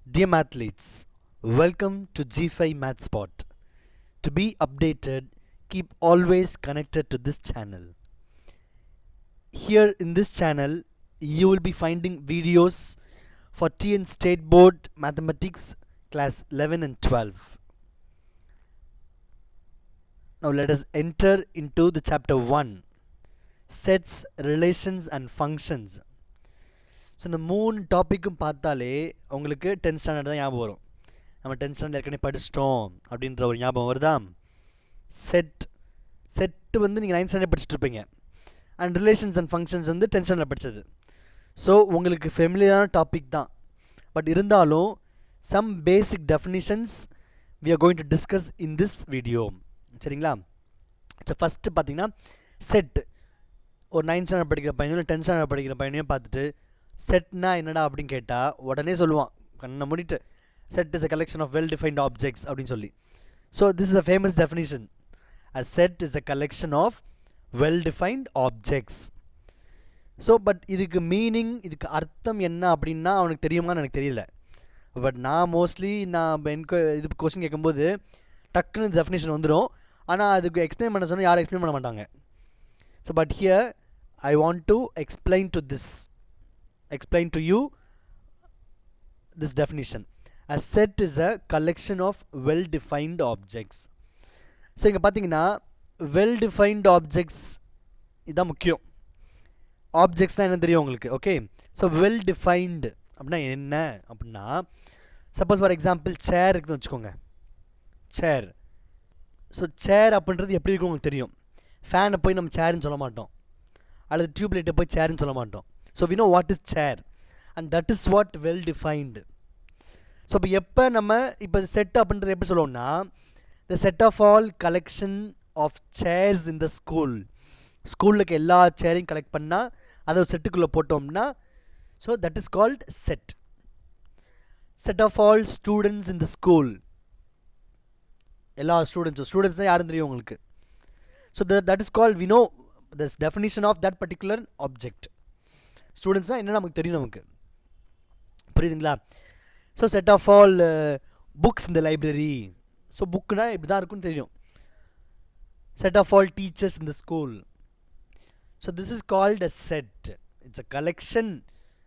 Dear mathletes, welcome to G5 Math Spot. To be updated, keep always connected to this channel. Here in this channel, you will be finding videos for TN State Board Mathematics class 11 and 12. Now let us enter into the chapter 1, Sets, Relations and Functions. So இந்த 3 டாப்பிக்கும் பார்த்தாலே உங்களுக்கு 10th standard தான் ஞாபகம் வரும். நம்ம 10th standard ஏற்கனவே படிச்சிட்டோம் அப்படின்ற ஒரு ஞாபகம் வருதா? செட்டு வந்து நீங்கள் 9th ஸ்டாண்டர்ட் படிச்சுட்டு இருப்பீங்க. அண்ட் ரிலேஷன்ஸ் அண்ட் ஃபங்க்ஷன்ஸ் வந்து 10th ஸ்டாண்டர்ட் படித்தது. ஸோ உங்களுக்கு ஃபெமிலியரான டாபிக் தான். பட் இருந்தாலும் some basic definitions we are going to discuss in this video. சரிங்களா? ஸோ ஃபஸ்ட்டு பார்த்தீங்கன்னா செட். ஒரு 9th ஸ்டாண்டர்ட் படிக்கிற பையனும் இல்லை 10th ஸ்டாண்டர்ட் படிக்கிற பையனையும் பார்த்துட்டு செட்னா என்னடா அப்படின்னு கேட்டால் உடனே சொல்லுவான், கண்ணை மூடிட்டு, set is a collection of well defined objects அப்படின்னு சொல்லி. So this is a famous definition. A set is a collection of well defined objects. So but இதுக்கு மீனிங், இதுக்கு அர்த்தம் என்ன அப்படின்னா அவனுக்கு தெரியுமான்னு எனக்கு தெரியல. பட் நான் மோஸ்ட்லி எனக்கு இது கொஸ்டின் கேட்கும்போது டக்குன்னு டெஃபினேஷன் வந்துடும். ஆனால் அதுக்கு எக்ஸ்பிளைன் பண்ண சொன்னால் யாரும் எக்ஸ்பிளைன் பண்ண மாட்டாங்க. So but here I want to explain to you this definition. A set is a collection of well defined objects. So இங்கே பார்த்தீங்கன்னா வெல் டிஃபைன்ட் ஆப்ஜெக்ட்ஸ் இதுதான் முக்கியம். ஆப்ஜெக்ட்ஸ்னால் என்ன தெரியும் உங்களுக்கு? ஓகே. ஸோ வெல் டிஃபைன்டு அப்படின்னா என்ன அப்படின்னா, சப்போஸ் ஃபார் எக்ஸாம்பிள் சேர் இருக்குதுன்னு வச்சுக்கோங்க. சேர். ஸோ சேர் அப்படின்றது எப்படி இருக்கும் உங்களுக்கு தெரியும். ஃபேனை போய் நம்ம சேர்ன்னு சொல்ல மாட்டோம், அல்லது டியூப்லைட்டை போய் சேர்ன்னு சொல்ல மாட்டோம். So we know what is chair and that is what well defined. So இப்போ எப்போ நம்ம இப்போ செட் அப்படின்றது எப்படி சொல்லுவோம்னா, the set of all collection of chairs in the school. ஸ்கூலில் இருக்க எல்லா சேரையும் கலெக்ட் பண்ணால் அதை ஒரு செட்டுக்குள்ளே போட்டோம்னா, so that is called set. Set of all students in the school. எல்லா ஸ்டூடெண்ட்ஸ் தான் யாரும் தெரியும் உங்களுக்கு. So that is called, we know this definition of that particular object. Students தான் என்ன நமக்கு தெரியும், நமக்கு புரியுதுங்களா? So set of all books இந்த லைப்ரரி. ஸோ புக்குனா இப்படி தான் இருக்குன்னு தெரியும். செட் ஆஃப் ஆல் டீச்சர்ஸ் இந்த school. So this is called a set. It's a collection.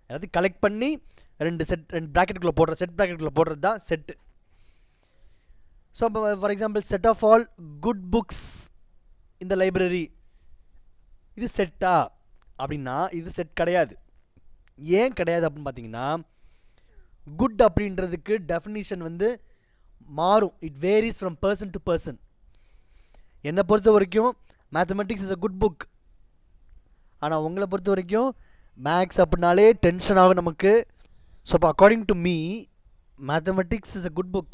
அதாவது கலெக்ட் பண்ணி ரெண்டு ப்ராக்கெட்டுக்குள்ளே செட் ப்ராக்கெட்டுக்குள்ளே போடுறது தான் செட்டு. ஸோ இப்போ for example set of all good books இந்த லைப்ரரி, இது செட்டா அப்படின்னா இது செட் கிடையாது. ஏன் கிடையாது அப்படின்னு பார்த்தீங்கன்னா, குட் அப்படின்றதுக்கு டெஃபினிஷன் வந்து மாறும். It varies from person to person. என்னை பொறுத்த வரைக்கும் mathematics is a good book. ஆனால் உங்களை பொறுத்த வரைக்கும் மேக்ஸ் அப்படின்னாலே டென்ஷன் ஆகும் நமக்கு. ஸோ இப்போ according to me mathematics is a good book.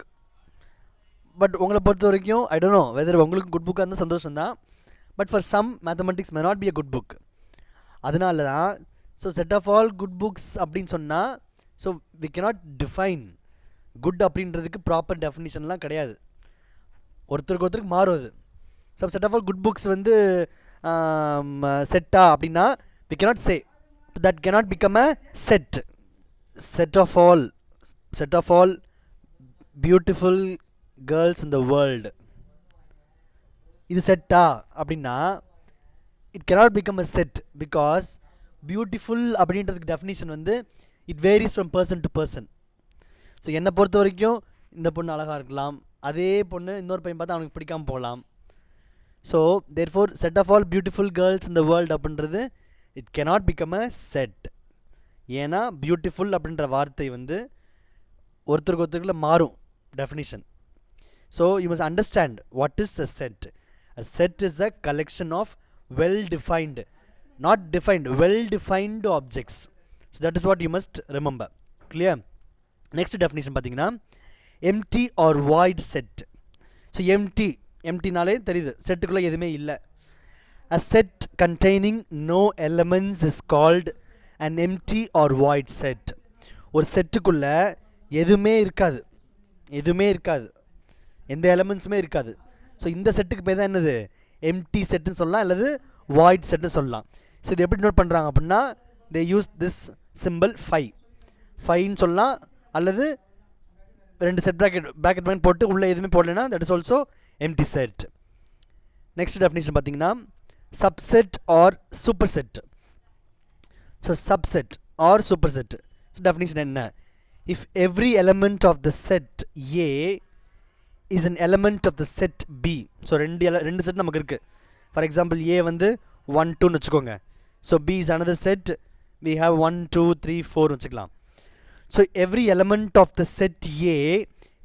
But உங்களை பொறுத்த வரைக்கும் ஐ டோன்ட் நோ வெதர் உங்களுக்கு குட் புக்காக இருந்தால் சந்தோஷம் தான். But for some mathematics may not be a good book. அதனால தான் so set of all good books அப்படின்னு சொன்னால், so we cannot define good அப்படின்றதுக்கு ப்ராப்பர் டெஃபினிஷன்லாம் கிடையாது. ஒருத்தருக்கு மாறும் அது. So set of all good books வந்து செட்டா அப்படின்னா we cannot say that cannot become a set. Set of all beautiful girls in the world, இது செட்டா அப்படின்னா it cannot become a set because beautiful அப்படின்றதுக்கு டெஃபினிஷன் வந்து it varies from person to person. So என்னை பொறுத்த வரைக்கும் இந்த பொண்ணு அழகாக இருக்கலாம், அதே பொண்ணு இன்னொரு பையன் பார்த்தா அவனுக்கு பிடிக்காமல் போகலாம். So therefore set of all beautiful girls in the world அப்படின்றது it cannot become a set. ஏன்னா பியூட்டிஃபுல் அப்படின்ற வார்த்தை வந்து ஒருத்தருக்குள்ள மாறும் definition. So you must understand what is a set. A set is a collection of well defined, not defined, well defined objects. So that is what you must remember. Clear? Next definition பார்த்தீங்கன்னா empty or void set. So emptyனாலே தெரியுது செட்டுக்குள்ளே எதுவுமே இல்லை. A set containing no elements is called an empty or void set. ஒரு செட்டுக்குள்ளே எதுவுமே இருக்காது, எந்த எலமெண்ட்ஸுமே இருக்காது. So இந்த செட்டுக்கு பேர் தான் என்னது? எம்டி செட்டுன்னு சொல்லலாம், அல்லது வாய்ட் செட்டுன்னு சொல்லலாம். ஸோ இது எப்படி நோட் பண்ணுறாங்க அப்படின்னா, தே யூஸ் திஸ் சிம்பிள் ஃபைன்னு சொல்லலாம், அல்லது ரெண்டு செட் ப்ராக்கெட் போட்டு உள்ளே எதுவுமே போடலைன்னா that is also empty set. Next definition பார்த்தீங்கன்னா subset or super set. So subset or super set. So definition என்ன? If every element of the set A is an element of the set B. So ரெண்டு set நமக்கு இருக்குது. For example A வந்து 1 2ன்னு வச்சுக்கோங்க. So B is another set, we have 1 2 3 4 வச்சுக்கலாம். So every element of the set A,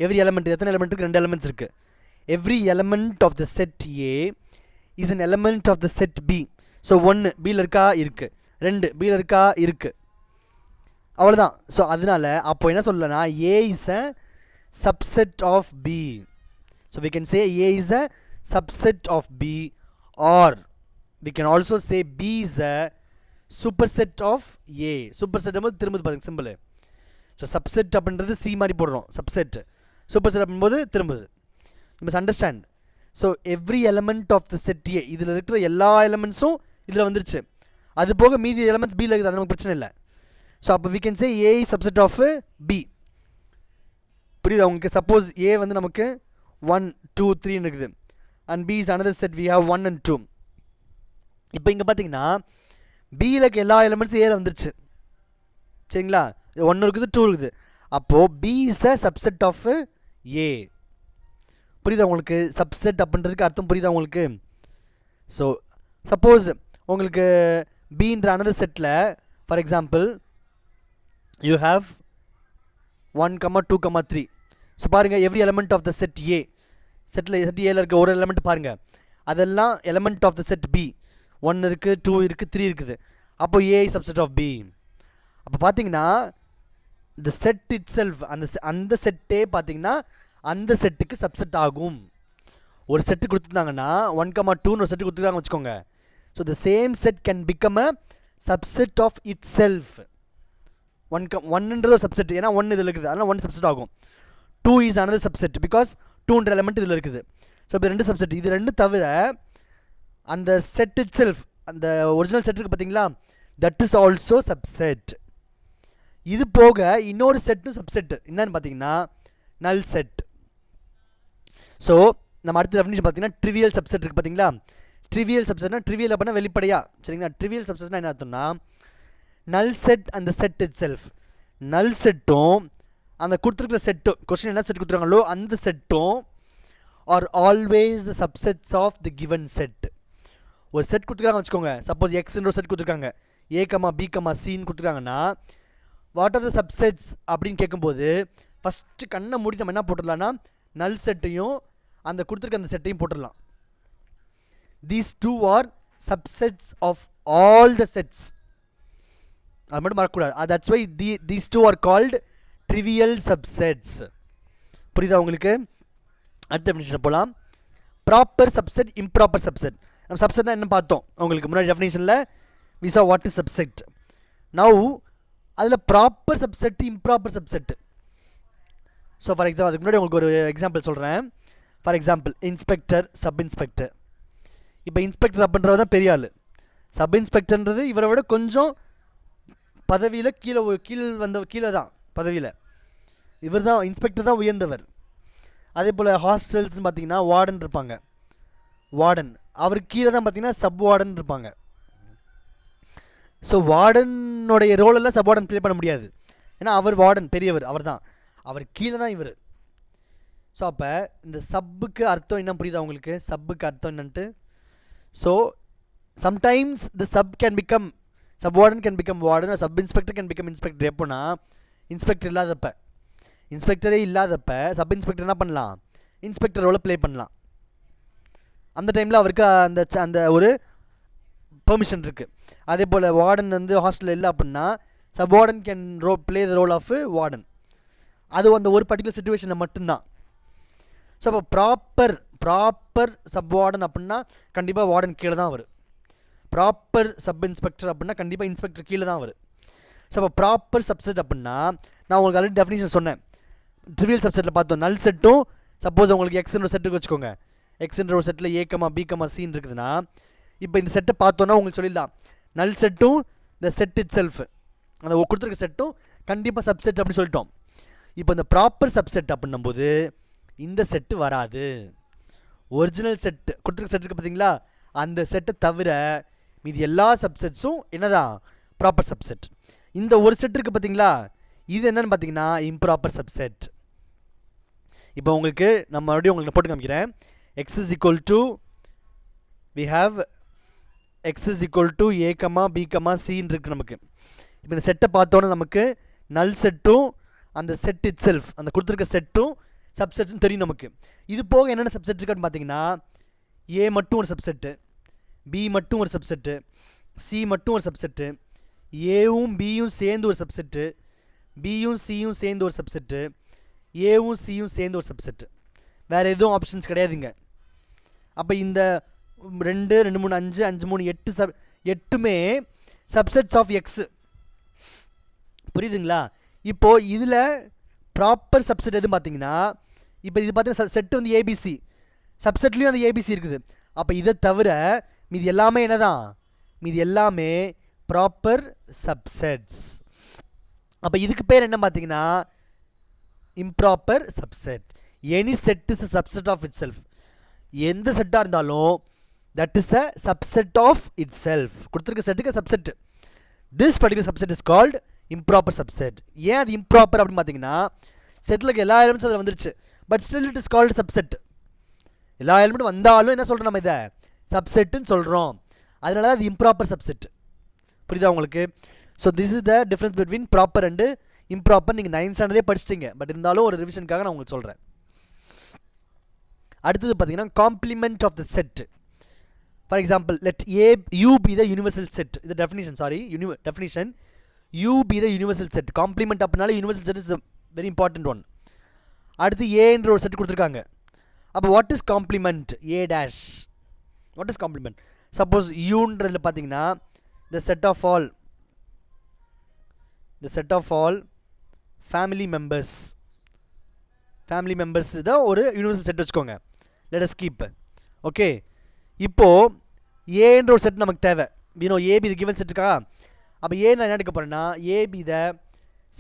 every element எத்தனை element இருக்குது? 2 elements இருக்குது. Every element of the set A is an element of the set B. So 1 பியில் இருக்கா? இருக்குது. 2 பியில் இருக்கா? இருக்குது. அவ்வளோதான். ஸோ அதனால அப்போ என்ன சொல்லனா A is a subset of B. So we can say A is a subset of B, or we can also say B is a superset of A. Superset அப்படின்றது திரும்புது பாருங்க சிம்பிள். ஸோ சப்செட் அப்படின்றது C மாதிரி போடுறோம் subset. Superset அப்படின்போது திரும்புது. You must understand. So every element of the set A, இதில் இருக்கிற எல்லா எலமெண்ட்ஸும் இதில் வந்துருச்சு. அது போக மீதி எலமெண்ட்ஸ் பியில் இருக்குது, அது நமக்கு பிரச்சனை இல்லை. ஸோ அப்போ we can say A is subset of B. புரியுது உங்களுக்கு? சப்போஸ் ஏ வந்து நமக்கு 1 2 3 இருக்குது and B is another set, we have 1 and 2. இப்போ இங்கே பார்த்தீங்கன்னா பியில் இருக்க எல்லா எலிமெண்ட்ஸும் ஏல வந்துருச்சு. சரிங்களா? 1 இருக்குது 2 இருக்குது. அப்போது B is a subset of A. புரியுதா உங்களுக்கு? சப்செட் அப்படின்றதுக்கு அர்த்தம் புரியுதா உங்களுக்கு? ஸோ சப்போஸ் உங்களுக்கு பின்ற another செட்டில் for example you have 1 2 3. So பாருங்கள் every element of the set A, set ஏல இருக்க ஒரு எலமெண்ட் பாருங்கள், அதெல்லாம் element of the set B. 1 இருக்குது 2 இருக்குது 3 இருக்குது. அப்போ ஏ சப்செட் ஆஃப் பி. அப்போ பார்த்தீங்கன்னா இந்த செட் இட் செல்ஃப், அந்த செட்டே பார்த்தீங்கன்னா அந்த செட்டுக்கு சப்செட் ஆகும். ஒரு செட்டு கொடுத்துருந்தாங்கன்னா 1 2ன்னு ஒரு செட்டு கொடுத்துருக்காங்க வச்சுக்கோங்க. So the same set can become a subset of itself. 1ன்றது ஒரு சப்செட், ஏன்னா 1 இதில் இருக்குது, அதனால் 1 சப்செட் ஆகும். 2 இஸ் another சப்செட் பிகாஸ் 2ன்ற எலமெண்ட் இதில் இருக்குது. ஸோ இப்போ 2 சப்செட். இது 2 தவிர அந்த செட் இட் செல்ஃப், அந்த ஒரிஜினல் செட் இருக்குது பார்த்தீங்களா, தட் இஸ் ஆல்சோ சப்செட். இது போக இன்னொரு செட்டும் சப்செட் என்னன்னு பார்த்தீங்கன்னா நல் செட். ஸோ நம்ம அடுத்த டெஃபினிஷன் பார்த்தீங்கன்னா ட்ரிவியல் சப்செட் இருக்குது பார்த்தீங்களா. ட்ரிவியல் சப்செட்னா ட்ரிவியல் அப்படின்னா வெளிப்படையா. சரிங்களா? ட்ரிவியல் சப்செட்னா என்ன அர்த்தம்னா நல் செட் அந்த செட் இட் செல்ஃப். நல் செட்டும் அந்த கொடுத்துருக்கிற செட்டும், கொஸ்டின் என்ன செட் கொடுத்துருக்காங்களோ அந்த செட்டும் are always the subsets of the given set. ஒரு செட் கொடுத்துருக்காங்க வச்சுக்கோங்க. சப்போஸ் எக்ஸ்ன்ற ஒரு செட் கொடுத்துருக்காங்க, ஏ பி சின்னு கொடுத்துருக்காங்கன்னா வாட் ஆர் த சப்செட்ஸ் அப்படின்னு கேட்கும்போது ஃபஸ்ட்டு கண்ணை மூடி நம்ம என்ன போட்டுடலாம்னா நல் செட்டையும் அந்த கொடுத்துருக்க அந்த செட்டையும் போட்டுடலாம். These two are subsets of all the sets. அது மட்டும் மறக்கக்கூடாது. That's why these two are called trivial subsets. புரியுதா உங்களுக்கு? அடுத்த டெஃபினிஷன் போகலாம். Proper subset, improper subset. நம்ம சப்செட்னா என்ன பார்த்தோம் உங்களுக்கு முன்னாடி டெஃபினிஷனில். We saw what is subset. Now அதில் proper subset, improper subset. So for example அதுக்கு முன்னாடி உங்களுக்கு ஒரு எக்ஸாம்பிள் சொல்கிறேன். For example inspector, sub inspector. இப்போ இன்ஸ்பெக்டர் அப்படின்றது தான் பெரிய ஆள். சப் இன்ஸ்பெக்டர்ன்றது இவரை விட கொஞ்சம் பதவியில் கீழே தான் பதவியில். இவர் தான் இன்ஸ்பெக்டர் தான் உயர்ந்தவர். அதே போல் ஹாஸ்டல்ஸ்னு பார்த்தீங்கன்னா வார்டன் இருப்பாங்க. வார்டன் அவருக்கு கீழே தான் பார்த்தீங்கன்னா சப் வார்டன் இருப்பாங்க. ஸோ வார்டனுடைய ரோலெல்லாம் சப் வார்டன் ப்ளே பண்ண முடியாது, ஏன்னா அவர் வார்டன் பெரியவர், அவர் தான், அவர் கீழே தான் இவர். ஸோ அப்போ இந்த சப்புக்கு அர்த்தம் என்ன புரியுதா உங்களுக்கு? சப்புக்கு அர்த்தம் என்னன்ட்டு. So sometimes the sub can become sub warden, can become warden, sub inspector can become inspector. எப்போனா இன்ஸ்பெக்டர் இல்லாதப்ப, இன்ஸ்பெக்டரே இல்லாதப்ப சப் இன்ஸ்பெக்டர் என்ன பண்ணலாம்? இன்ஸ்பெக்டர் ரோலை ப்ளே பண்ணலாம். அந்த டைமில் அவருக்கு அந்த ஒரு பெர்மிஷன் இருக்குது. அதே போல் வார்டன் வந்து ஹாஸ்டலில் இல்லை அப்படின்னா sub warden can play the role of warden. அது அந்த ஒரு பர்டிகுலர் சுச்சுவேஷனில் மட்டும்தான். ஸோ அப்போ ப்ராப்பர் சப் வார்டன் அப்படின்னா கண்டிப்பாக வார்டன் கீழே தான் வரும். ப்ராப்பர் சப் இன்ஸ்பெக்டர் அப்படின்னா கண்டிப்பாக இன்ஸ்பெக்டர் கீழே தான் வரும். ஸோ அப்போ ப்ராப்பர் சப்செட் அப்படின்னா நான் உங்களுக்கு ஆல்ரெடி டெஃபினிஷன் சொன்னேன். ட்ரிவியல் சப்செட்டில் பார்த்தோம் நல் செட்டும். சப்போஸ் உங்களுக்கு எக்ஸ்ன்ற ஒரு செட்டுக்கு வச்சுக்கோங்க, எக்ஸ்ன்ற ஒரு செட்டில் ஏ பி சின்னு இருக்குதுன்னா இப்போ இந்த செட்டை பார்த்தோன்னா உங்களுக்கு சொல்லிடலாம் நல் செட்டும் இந்த செட் இட் செல்ஃப், அந்த கொடுத்துருக்க செட்டும் கண்டிப்பாக சப்செட் அப்படின்னு சொல்லிட்டோம். இப்போ இந்த ப்ராப்பர் சப்செட் அப்படின்னும் போது இந்த செட்டு வராது. ஒரிஜினல் செட்டு கொடுத்துருக்க செட் இருக்குது பார்த்தீங்களா, அந்த செட்டை தவிர மீதி எல்லா சப்செட்ஸும் என்னதான் ப்ராப்பர் சப்செட். இந்த ஒரு செட் இருக்குது பார்த்தீங்களா, இது என்னன்னு பார்த்தீங்கன்னா இம்ப்ராப்பர் சப்செட். இப்போ உங்களுக்கு நம்ம மறுபடியும் உங்களுக்கு போட்டு காமிக்கிறேன். x is equal to we have x is equal to a, b, c இருக்கு நமக்கு. இப்போ இந்த செட்டை பார்த்தோன்னே நமக்கு நல் செட்டும் அந்த செட் இட் செல்ஃப் அந்த கொடுத்துருக்க செட்டும் சப்செட்ஸும் தெரியும் நமக்கு. இது போக என்னென்ன சப்செட் இருக்குன்னு பார்த்தீங்கன்னா ஏ மட்டும் ஒரு சப்செட்டு, பி மட்டும் ஒரு சப்செட்டு, சி மட்டும் ஒரு சப்செட்டு, ஏவும் பியும் சேர்ந்து ஒரு சப்செட்டு, பியும் சியும் சேர்ந்து ஒரு சப்செட்டு, ஏவும் சியும் சேர்ந்து ஒரு சப்செட்டு. வேறு எதுவும் ஆப்ஷன்ஸ் கிடையாதுங்க. அப்போ இந்த 2 2 3 5 5 3 8மே சப்செட்ஸ் ஆஃப் எக்ஸு. புரியுதுங்களா? இப்போது இதில் ப்ராப்பர் சப்செட் எதுவும் பார்த்தீங்கன்னா இப்போ இது பார்த்தீங்கன்னா செட்டு வந்து ஏபிசி, சப்செட்லேயும் அந்த ஏபிசி இருக்குது. அப்போ இதை தவிர மீதி எல்லாமே என்ன தான், மீதி எல்லாமே ப்ராப்பர் சப்செட்ஸ். அப்போ இதுக்கு பேர் என்ன பார்த்தீங்கன்னா improper subset. Any set is a subset of itself. எந்த செட்டாக இருந்தாலும் that is a subset of itself. கொடுத்துருக்க செட்டுக்கு subset. This particular subset is called improper subset. ஏன் அது இம்ப்ராப்பர் அப்படின்னு பார்த்தீங்கன்னா செட்டில் இருக்க எல்லா எலிமெண்ட்ஸும் அதில் வந்துருச்சு, but still it is called subset. எல்லா எலிமெண்ட்டும் வந்தாலும் என்ன சொல்கிறோம் நம்ம இதை சப்செட்டுன்னு சொல்கிறோம். அதனால தான் அது இம்ப்ராப்பர் சப்செட். புரியுதா உங்களுக்கு? So this is the difference between proper and improper. நீங்கள் 9th ஸ்டாண்டர்டே படிச்சிட்டிங்க, பட் இருந்தாலும் ஒரு ரிவிஷனுக்காக நான் உங்களுக்கு சொல்கிறேன். அடுத்தது பார்த்தீங்கன்னா complement of the set. For example let A U be the universal set. இது definition, definition U be the universal set. Complement அப்படினால universal set is very important one. அடுத்து ஏன்ற ஒரு செட் கொடுத்துருக்காங்க. அப்போ what is complement? A dash. What is complement? Suppose யூன்றதில் பார்த்தீங்கன்னா the set of all family members தான் ஒரு யூனிவர்சல் செட் வச்சுக்கோங்க. Let us keep. ஓகே, இப்போது ஏன்ற ஒரு செட் நமக்கு தேவை. வீணோ ஏபி த கிவன் செட் இருக்கா. அப்போ ஏ நான் என்ன எடுக்க போகிறேன்னா A be the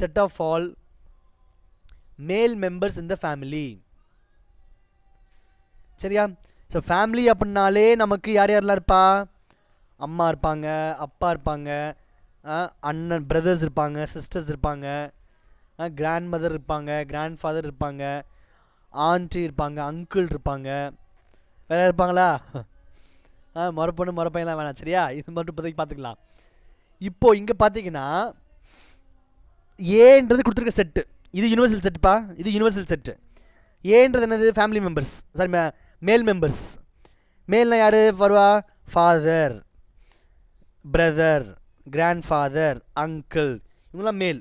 set of all male members in the family. சரியா? ஸோ ஃபேமிலி அப்படின்னாலே நமக்கு யார் யாரெல்லாம் இருப்பா? அம்மா இருப்பாங்க, அப்பா இருப்பாங்க, அண்ணன் பிரதர்ஸ் இருப்பாங்க, சிஸ்டர்ஸ் இருப்பாங்க, கிராண்ட் மதர் இருப்பாங்க, கிராண்ட் ஃபாதர் இருப்பாங்க, ஆண்டி இருப்பாங்க, அங்கிள் இருப்பாங்க. வேறு இருப்பாங்களா? மொறப்பொண்ணு மொறப்பையெல்லாம் வேணாம். சரியா? இது மட்டும் இப்போதைக்கு பார்த்துக்கலாம். இப்போது இங்கே பார்த்தீங்கன்னா ஏன்றது கொடுத்துருக்க செட்டு. இது யூனிவர்சல் செட்டுப்பா, இது யூனிவர்சல் செட்டு. ஏன்றது என்னது? Family members, sorry male members. மேல்னால் யார் வருவா? Father, brother, grandfather, uncle, இவங்களாம் மேல்.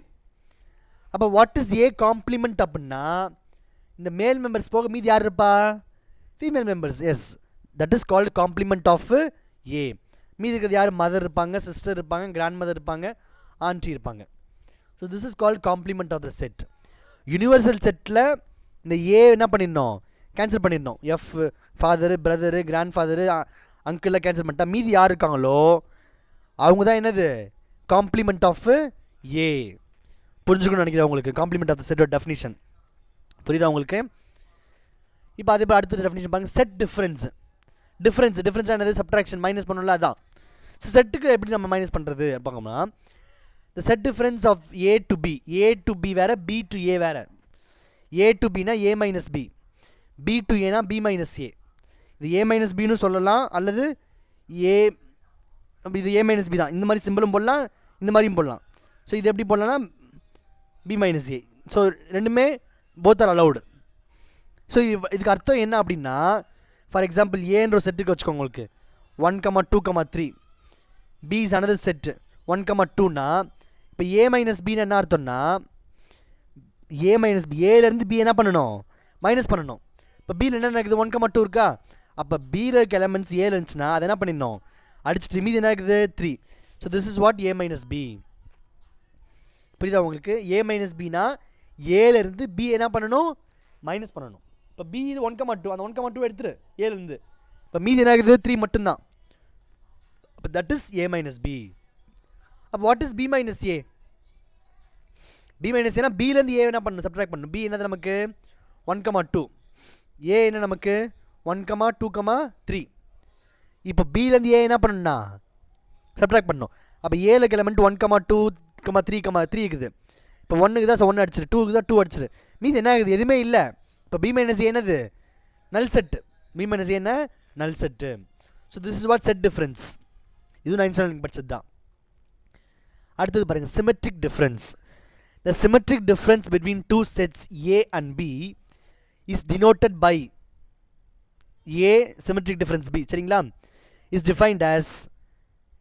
அப்போ வாட் இஸ் ஏ காம்ப்ளிமெண்ட் அப்படின்னா இந்த மேல் மெம்பர்ஸ் போக மீதி யார் இருப்பா? Female members. Yes, that is called complement of A. மீதி இருக்கிறது யார்? மதர் இருப்பாங்க, சிஸ்டர் இருப்பாங்க, கிராண்ட் மதர் இருப்பாங்க, ஆண்டி இருப்பாங்க. So this is called complement of the set. Universal செட்டில் இந்த ஏ என்ன பண்ணிடணும்? கேன்சல் பண்ணிடணும். எஃப் ஃபாதரு, பிரதரு, கிராண்ட் ஃபாதரு, அங்கிளில் கேன்சல் பண்ணிட்டா மீதி யார் இருக்காங்களோ அவங்க தான் என்னது? Complement of A. புரிஞ்சுக்கணும்னு நினைக்கிறேன் உங்களுக்கு காம்ப்ளிமெண்ட் ஆஃப் த செட்டோட டெஃபினிஷன். புரியுதா உங்களுக்கு? இப்போ அதே போல் அடுத்த டெஃபினிஷன் பாருங்கள். Set difference. டிஃப்ரென்ஸ் என்னது? சப்ட்ராக்ஷன், மைனஸ் பண்ணணும்ல, அதான். ஸோ செட்டுக்கு எப்படி நம்ம மைனஸ் பண்ணுறது பார்க்கணும்னா the set difference of A to B. A to B வேறு, பி டு ஏ வேறு. ஏ டு பினா A minus B, B to ஏனா பி மைனஸ் ஏ. இது ஏ மைனஸ் பின்னு சொல்லலாம், அல்லது ஏ இது ஏ மைனஸ் பி தான். இந்த மாதிரி சிம்பிளும் போடலாம், இந்த மாதிரியும் போடலாம். ஸோ இது எப்படி போடலாம்னா பி மைனஸ் ஏ. ஸோ ரெண்டுமே போத் ஆர் அலவுடு. ஸோ இதுக்கு அர்த்தம் என்ன அப்படின்னா ஃபார் எக்ஸாம்பிள் ஏன்ற ஒரு செட்டுக்கு வச்சுக்கோங்க உங்களுக்கு 1,2,3. பி இஸ் அனதர் செட்டு 1,2னா இப்போ ஏ மைனஸ் பின்னு என்ன அர்த்தம்னா ஏ மைனஸ் பி, ஏலேருந்து பி என்ன பண்ணணும்? மைனஸ் பண்ணணும். இப்போ பியில் என்ன இருக்குது? 1,2 இருக்கா. அப்போ பியில் இருக்க எலமெண்ட்ஸ் ஏல இருந்துச்சுன்னா அதை என்ன பண்ணிடணும்? அடிச்சுட்டு மீதி என்ன இருக்குது? 3. So this is what A minus B. புரியுதா உங்களுக்கு? ஏ மைனஸ் பினா ஏலேருந்து பி என்ன பண்ணணும்? மைனஸ் பண்ணணும். இப்போ பி இது 1,2, அந்த 1,2 எடுத்துரு ஏலேருந்து. இப்போ மீதி என்ன இருக்குது? 3 மட்டும்தான். அப்போ that is A minus B. அப்போ what is B minus A? B minus ஏன்னா பிலேருந்து ஏ என்ன பண்ணணும், சப்ட்ராக்ட் பண்ணணும். பி என்னது நமக்கு 1,2, ஏ என்ன நமக்கு 1,2,3. இப்போ பிலேருந்து ஏ என்ன பண்ணணும்னா சப்ட்ராக்ட் பண்ணணும். அப்போ ஏழுக்கு எலமெண்ட் 1,2,3,3 இருக்குது. இப்போ 1க்கு தான் 1 அடிச்சிரு, 2க்கு தான் 2 அடிச்சிரு, மீது என்ன ஆகுது, எதுவுமே இல்லை. இப்போ பி மைனஸ் ஏ என்னது நல் செட்டு, பி மைனஸ் ஏ என்ன நல் set. So this is what set difference. இது 9th ஸ்டாண்டர்ட் படிச்சது தான். அடுத்தது பாருங்கள் symmetric difference. The symmetric difference between two sets A and B is denoted by A symmetric difference B, சரிங்களா, is defined as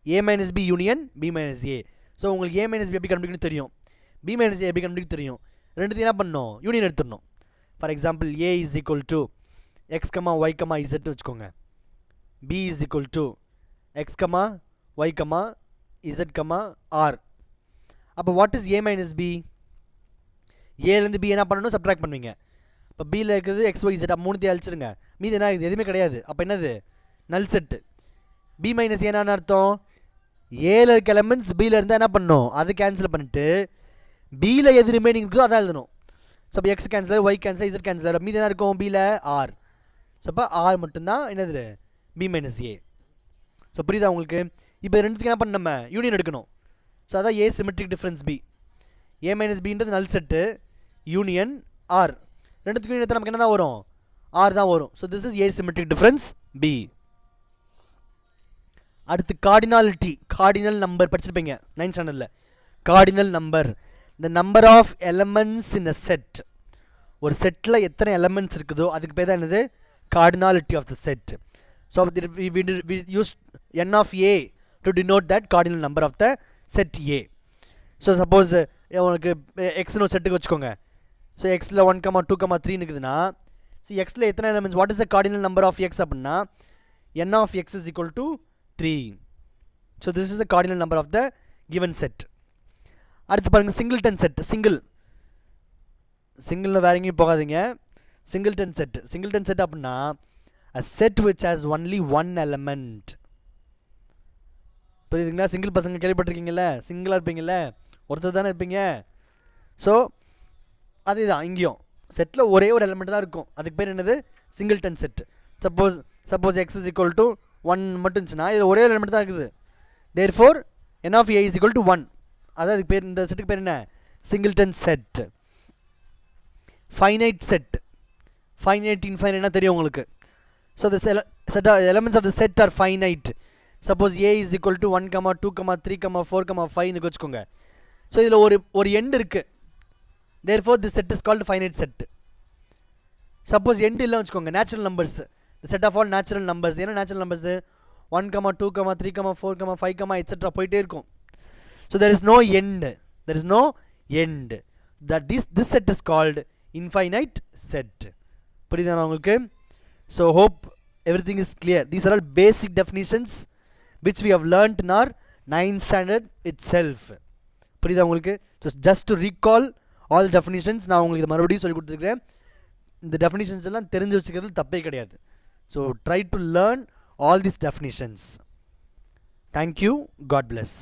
A minus B union B minus A. So உங்களுக்கு A minus B எப்படி கண்டுபிடிக்கணும் தெரியும், B minus A எப்படி கண்டுபிடிக்க தெரியும், ரெண்டுத்தையும் என்ன பண்ணணும், யூனியன் எடுத்துடணும். For example A is equal to x, y, z வச்சுக்கோங்க. B is equal to x, y, z, r. அப்போ what is A minus B, ஏலேருந்து பி என்ன பண்ணணும் சப்ட்ராக்ட் பண்ணுவீங்க. இப்போ பியில் இருக்குது எக்ஸ் ஒய் செட், மூணுத்தையும் அழிச்சிருங்க, மீது என்ன இருக்குது எதுவுமே கிடையாது. அப்போ என்னது நல் செட்டு. பி மைனஸ் ஏன்னு அர்த்தம், ஏல இருக்க எலமெண்ட்ஸ் பியில் இருந்தால் என்ன பண்ணணும் அது கேன்சல் பண்ணிட்டு பியில் எது ரிமைனிங் இருக்கோ அதான் எழுதணும். ஸோ அப்போ எக்ஸ் கேன்சலர், ஒய் கேன்சலர், இசட் கேன்சலர், மீது என்ன இருக்கும் பியில் ஆர். ஸோ அப்போ ஆர் மட்டும்தான் என்னது பி மைனஸ் ஏ. ஸோ புரியுதா உங்களுக்கு. இப்போ ரெண்டுத்துக்கு என்ன பண்ண நம்ம யூனியன் எடுக்கணும். ஸோ அதான் A symmetric difference B. A minus பின்றது நல் செட்டு, யூனியன் ஆர், ரெண்டுத்துக்கும் யூனியன் நமக்கு என்ன தான் வரும், ஆர் தான் வரும். So this is A symmetric difference B. அடுத்து கார்டினாலிட்டி, கார்டினல் நம்பர் படிச்சிருப்பீங்க 9th ஸ்டாண்டர்டில். Cardinal number, the number of elements in a set. ஒரு செட்டில் எத்தனை எலமெண்ட்ஸ் இருக்குதோ அதுக்கு பேர் தான் என்னது cardinality of the set. So we use n of a to denote that cardinal number of the set A. So suppose உனக்கு எக்ஸ்னு ஒரு செட்டுக்கு வச்சுக்கோங்க. ஸோ எக்ஸில் 1,2,3 இருக்குதுன்னா, ஸோ எக்ஸில் எத்தனை elements, what is the cardinal number of x அப்படின்னா n of x is equal to 3. So this is the cardinal number of the given set. அடுத்து பாருங்கள் சிங்கிள்டன் செட். சிங்கிள்னு வேற எங்கேயும் போகாதீங்க. சிங்கிள்டன் செட், சிங்கிள்டன் செட் அப்படின்னா a set which has only one element. புரியுதுங்களா. Single பசங்க கேள்விப்பட்டிருக்கீங்கல்ல, சிங்கிளாக இருப்பீங்கள்ல, ஒருத்தர் தானே இருப்பீங்க. ஸோ அதே தான் இங்கேயும் செட்டில் ஒரே ஒரு எலிமெண்ட் தான் இருக்கும், அதுக்கு பேர் என்னது singleton set. Suppose X is equal to 1 மட்டும் இருந்துச்சுன்னா இதில் ஒரே ஒரு எலிமெண்ட் தான் இருக்குது. Therefore n of a is equal to 1. அதான் அதுக்கு பேர், இந்த செட்டுக்கு பேர் என்ன singleton set. Finite set, finite இன்ஃபைனைட்னா தெரியும் உங்களுக்கு. So the elements of the set are finite. Suppose a is equal to 1, 2, 3, 4, 5 வச்சுக்கோங்க. ஸோ இதில் ஒரு எண்ட் இருக்குது. therefore this set is called finite set. Suppose end இல்லை வச்சுக்கோங்க, natural numbers, the set of all natural numbers. ஏன்னா natural numbers 1, 2, 3, 4, 5, etc. போயிட்டே இருக்கும். So there is no end, there is no end. This set is called infinite set. புரியுதா உங்களுக்கு. So hope everything is clear. These are all basic definitions which we have learnt in our 9th standard itself. புரியுதா உங்களுக்கு. just to recall all the definitions நான் உங்களுக்கு இதை மறுபடியும் சொல்லி கொடுத்துருக்கிறேன். இந்த definitions எல்லாம் தெரிஞ்சு வச்சுக்கிறது தப்பே கிடையாது. So try to learn all these definitions. Thank you. God bless.